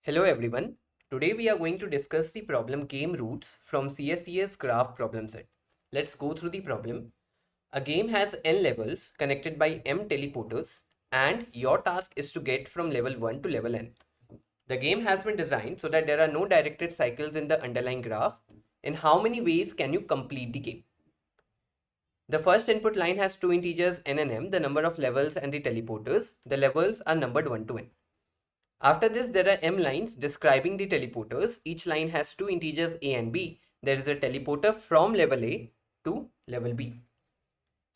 Hello everyone. Today we are going to discuss the problem game roots from CSES Graph problem set. Let's go through the problem. A game has n levels connected by m teleporters and your task is to get from level 1 to level n. The game has been designed so that there are no directed cycles in the underlying graph. In how many ways can you complete the game? The first input line has two integers n and m, the number of levels and the teleporters. The levels are numbered 1 to n. After this, there are m lines describing the teleporters. Each line has two integers a and b. There is a teleporter from level A to level B.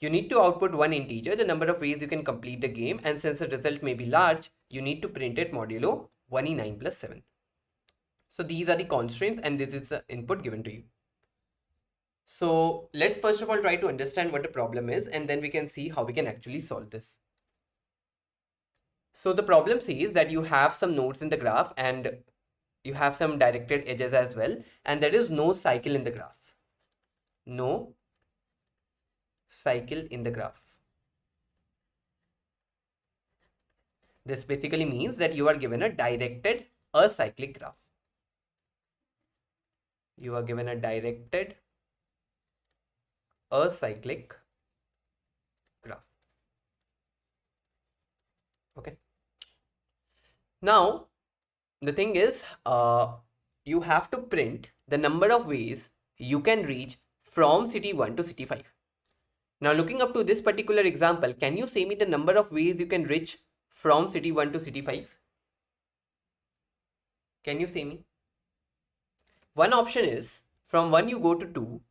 You need to output one integer, the number of ways you can complete the game, and since the result may be large, you need to print it modulo 1e9 plus 7. So these are the constraints and this is the input given to you. So let's first of all try to understand what the problem is and then we can see how we can actually solve this. So the problem says that you have some nodes in the graph and you have some directed edges as well, and there is no cycle in the graph. No cycle in the graph. This basically means that you are given a directed acyclic graph. You are given a directed acyclic graph. Okay. Now, the thing is, you have to print the number of ways you can reach from city 1 to city 5. Now, looking up to this particular example, can you say me the number of ways you can reach from city 1 to city 5? Can you say me? One option is from 1 you go to 2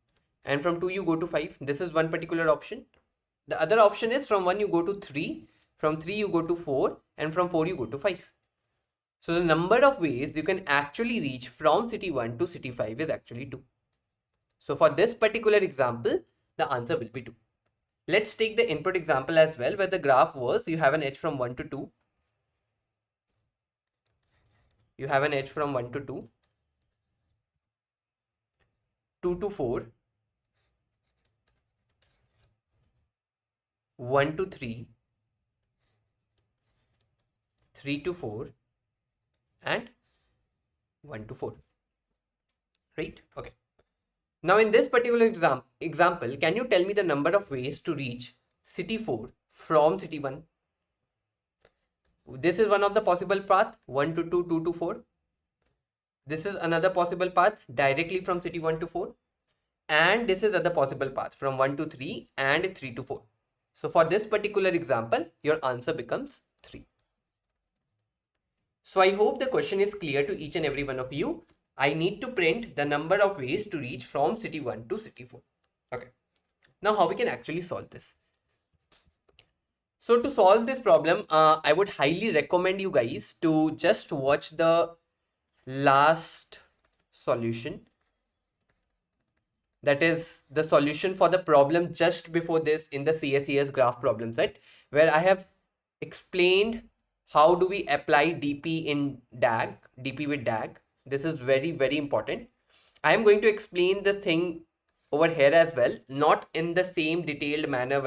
and from 2 you go to 5. This is one particular option. The other option is from 1 you go to 3, from 3 you go to 4 and from 4 you go to 5. So the number of ways you can actually reach from city 1 to city 5 is actually 2. So for this particular example, the answer will be 2. Let's take the input example as well, where the graph was you have an edge from 1 to 2. You have an edge from 1 to 2, 2 to 4, 1 to 3, 3 to 4, and 1 to 4. Right? Okay. Now in this particular example, can you tell me the number of ways to reach city 4 from city 1? This is one of the possible path, 1 to 2, 2 to 4. This is another possible path directly from city 1 to 4. And this is other possible path from 1 to 3 and 3 to 4. So for this particular example, your answer becomes 3. So I hope the question is clear to each and every one of you. I need to print the number of ways to reach from city 1 to city 4. Okay. Now how we can actually solve this? So to solve this problem, I would highly recommend you guys to just watch the last solution. That is the solution for the problem just before this in the CSES graph problem set, where I have explained how do we apply DP in DAG, DP with DAG. This is very, very important. I am going to explain this thing over here as well, not in the same detailed manner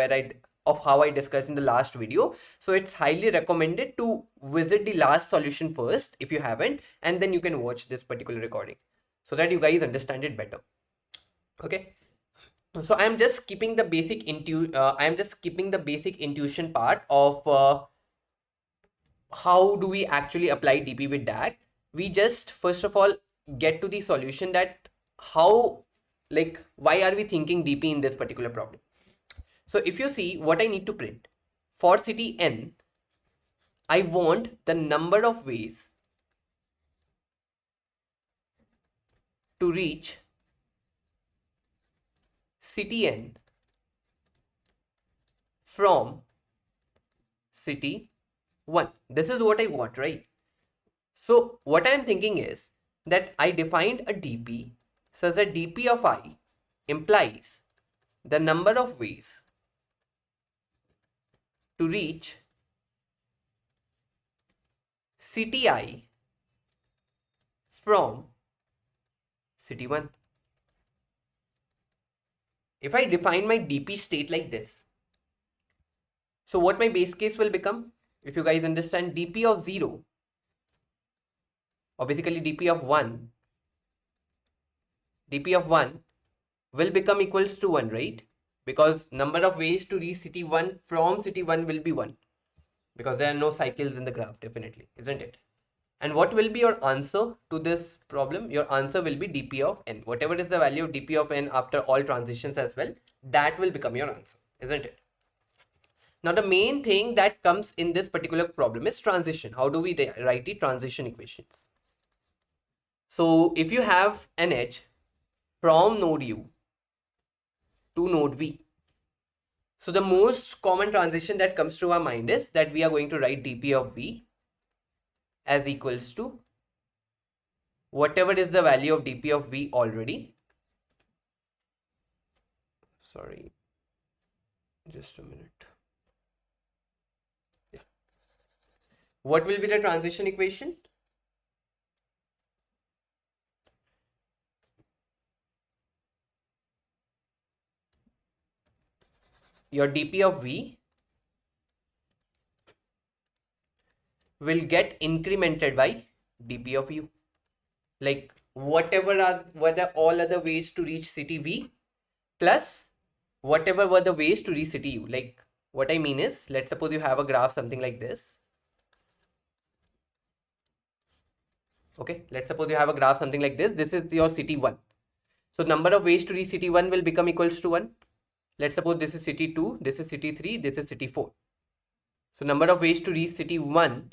of how I discussed in the last video. So it's highly recommended to visit the last solution first if you haven't, and then you can watch this particular recording so that you guys understand it better. Okay. So I am just skipping the basic intuition part of how do we actually apply DP with DAG. We just first of all get to the solution that why are we thinking DP in this particular problem. So if you see what I need to print for city n, I want the number of ways to reach city n from city 1. This is what I want, right? So what I am thinking is that I defined a DP such that DP of I implies the number of ways to reach city I from city 1. If I define my DP state like this, so what my base case will become, if you guys understand, DP of 0 or basically dp of 1 will become equals to 1, right? Because number of ways to reach city 1 from city 1 will be 1, because there are no cycles in the graph, definitely, isn't it? And what will be your answer to this problem? Your answer will be dp of n. Whatever is the value of dp of n after all transitions as well, that will become your answer, isn't it? Now the main thing that comes in this particular problem is transition. How do we write the transition equations? So if you have an edge from node u to node v, so the most common transition that comes to our mind is that we are going to write dp of v as equals to whatever is the value of dp of v already. Sorry, just a minute. Yeah. What will be the transition equation? Your dp of v will get incremented by dp of u. Like whatever were the all other ways to reach city v plus whatever were the ways to reach city u. Like what I mean is, let's suppose you have a graph something like this. Okay, let's suppose you have a graph something like this. This is your city 1. So number of ways to reach city 1 will become equals to 1. Let's suppose this is city 2, this is city 3, this is city 4. So number of ways to reach city 1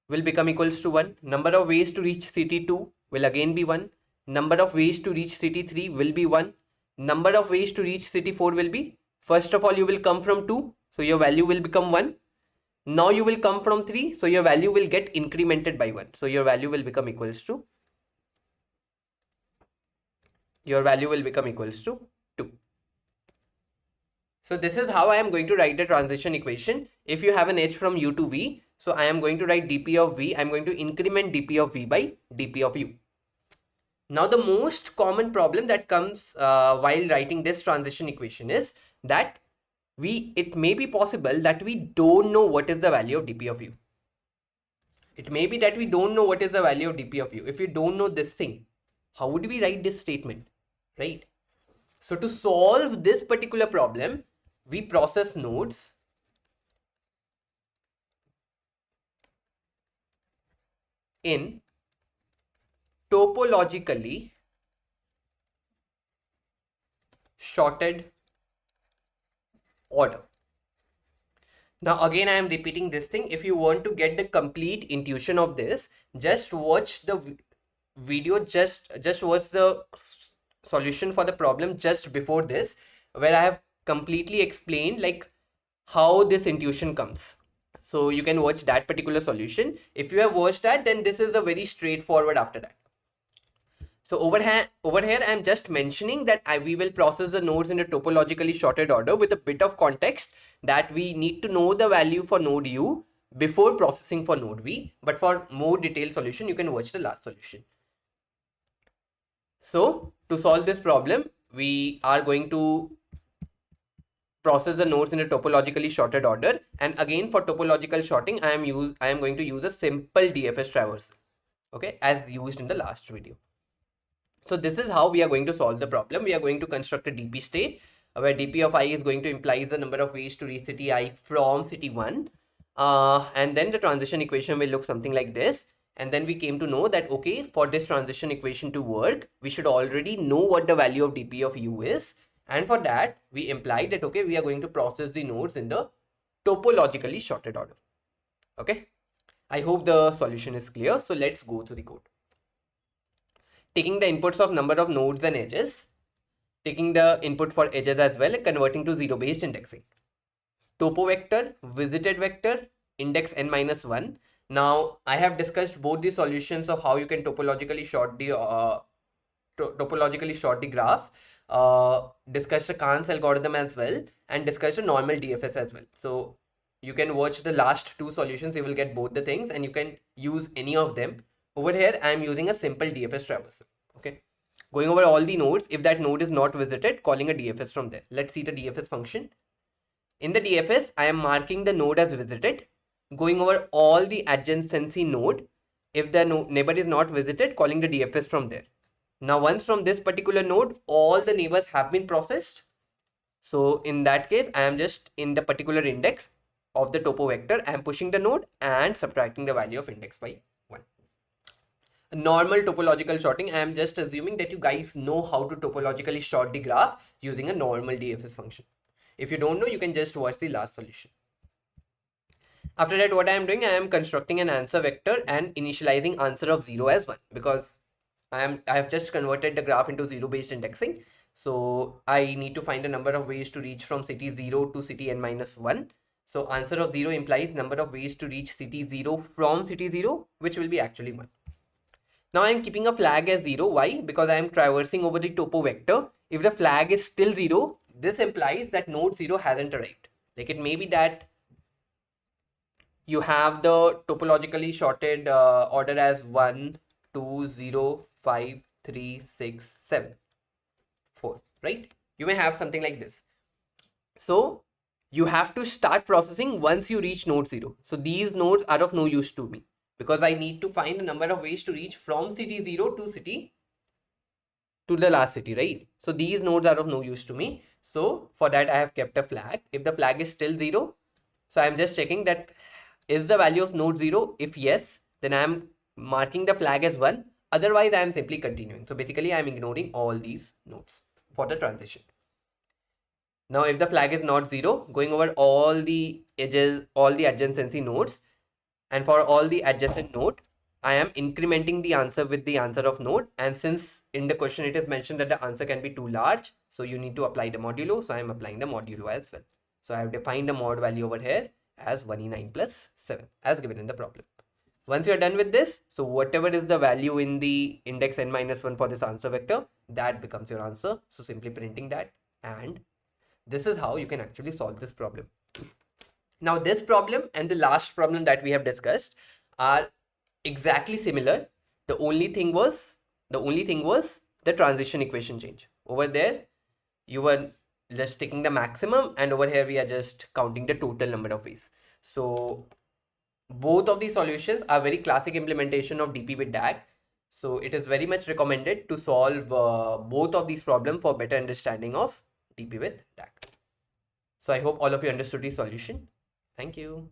will become equals to 1. Number of ways to reach city 2 will again be 1. Number of ways to reach city 3 will be 1. Number of ways to reach city 4 will be, first of all you will come from 2, so your value will become 1. Now you will come from 3, so your value will get incremented by 1. So your value will become equals to 2. So this is how I am going to write the transition equation. If you have an edge from u to v, so I am going to write dp of v, I am going to increment dp of v by dp of u. Now the most common problem that comes while writing this transition equation is that it may be possible that we don't know what is the value of dp of u. It may be that we don't know what is the value of dp of u. If we don't know this thing, how would we write this statement, right? So to solve this particular problem, we process nodes in topologically sorted order. Now again I am repeating this thing. If you want to get the complete intuition of this, just watch the video, just watch the solution for the problem just before this, where I have completely explained like how this intuition comes. So you can watch that particular solution. If you have watched that, then this is a very straightforward after that. So over here I am just mentioning that we will process the nodes in a topologically sorted order with a bit of context that we need to know the value for node u before processing for node v. But for more detailed solution, you can watch the last solution. So to solve this problem, we are going to process the nodes in a topologically sorted order. And again, for topological sorting, I am going to use a simple DFS traversal, okay, as used in the last video. So this is how we are going to solve the problem. We are going to construct a DP state where DP of I is going to imply the number of ways to reach city I from city 1. And then the transition equation will look something like this. And then we came to know that, okay, for this transition equation to work, we should already know what the value of dp of u is. And for that, we implied that, okay, we are going to process the nodes in the topologically sorted order. Okay, I hope the solution is clear. So let's go to the code. Taking the inputs of number of nodes and edges, taking the input for edges as well, and converting to zero-based indexing. Topo vector, visited vector, index n-1. Now, I have discussed both the solutions of how you can topologically sort the graph, discussed the Kahn's algorithm as well, and discussed the normal DFS as well. So you can watch the last two solutions, you will get both the things, and you can use any of them. Over here, I am using a simple DFS traversal. Okay, going over all the nodes. If that node is not visited, calling a DFS from there. Let's see the DFS function. In the DFS, I am marking the node as visited, going over all the adjacency node. if the neighbor is not visited, calling the DFS from there. Now once from this particular node, all the neighbors have been processed. So in that case, I am just in the particular index of the topo vector, I am pushing the node and subtracting the value of index by 1. A normal topological sorting, I am just assuming that you guys know how to topologically sort the graph using a normal DFS function. If you don't know, you can just watch the last solution. After that, what I am doing, I am constructing an answer vector and initializing answer of 0 as 1, because I have just converted the graph into 0 based indexing. So I need to find a number of ways to reach from city 0 to city n minus 1. So answer of 0 implies number of ways to reach city 0 from city 0, which will be actually 1. Now I am keeping a flag as 0. Why? Because I am traversing over the topo vector. If the flag is still 0, this implies that node 0 hasn't arrived. Like it may be that you have the topologically sorted order as 1, 2, 0, 5, 3, 6, 7, 4, right? You may have something like this. So you have to start processing once you reach node 0. So these nodes are of no use to me, because I need to find a number of ways to reach from city 0 to city to the last city, right? So these nodes are of no use to me. So for that, I have kept a flag. If the flag is still 0, so I'm just checking that is the value of node 0? If yes, then I'm marking the flag as 1. Otherwise, I am simply continuing. So basically, I'm ignoring all these nodes for the transition. Now, if the flag is not 0, going over all the edges, all the adjacency nodes, and for all the adjacent node, I am incrementing the answer with the answer of node. And since in the question it is mentioned that the answer can be too large, so you need to apply the modulo. So I am applying the modulo as well. So I have defined the mod value over here as 1e9 plus 7 as given in the problem. Once you are done with this, so whatever is the value in the index n minus 1 for this answer vector, that becomes your answer. So simply printing that, and this is how you can actually solve this problem. Now this problem and the last problem that we have discussed are exactly similar. The only thing was the transition equation change. Over there, you were just taking the maximum, and over here we are just counting the total number of ways. So both of these solutions are very classic implementation of DP with DAG. So it is very much recommended to solve both of these problems for better understanding of DP with DAG. So I hope all of you understood the solution. Thank you.